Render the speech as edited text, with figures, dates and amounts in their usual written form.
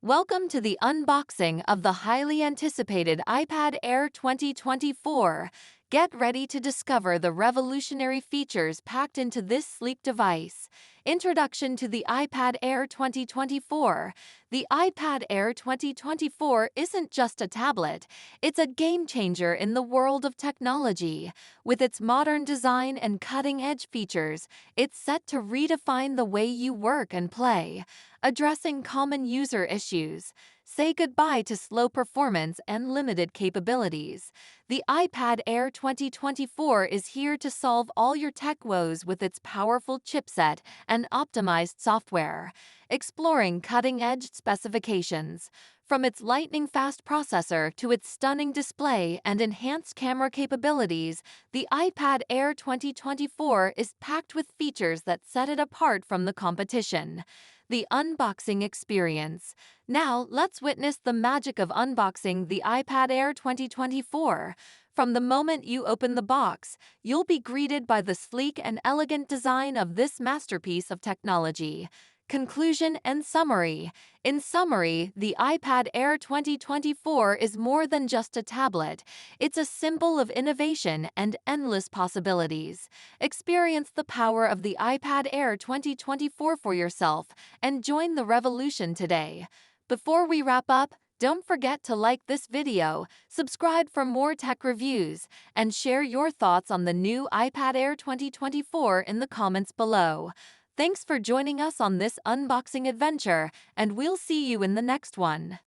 Welcome to the unboxing of the highly anticipated iPad Air 2024. Get ready to discover the revolutionary features packed into this sleek device. Introduction to the iPad Air 2024. The iPad Air 2024 isn't just a tablet, it's a game changer in the world of technology. With its modern design and cutting-edge features, it's set to redefine the way you work and play. Addressing common user issues. Say goodbye to slow performance and limited capabilities. The iPad Air 2024 is here to solve all your tech woes with its powerful chipset and optimized software. Exploring cutting-edge specifications. From its lightning-fast processor to its stunning display and enhanced camera capabilities, the iPad Air 2024 is packed with features that set it apart from the competition. The unboxing experience. Now, let's witness the magic of unboxing the iPad Air 2024. From the moment you open the box, you'll be greeted by the sleek and elegant design of this masterpiece of technology. Conclusion and summary. In summary, the iPad Air 2024 is more than just a tablet. It's a symbol of innovation and endless possibilities. Experience the power of the iPad Air 2024 for yourself and join the revolution today. Before we wrap up, don't forget to like this video, subscribe for more tech reviews, and share your thoughts on the new iPad Air 2024 in the comments below. Thanks for joining us on this unboxing adventure, and we'll see you in the next one.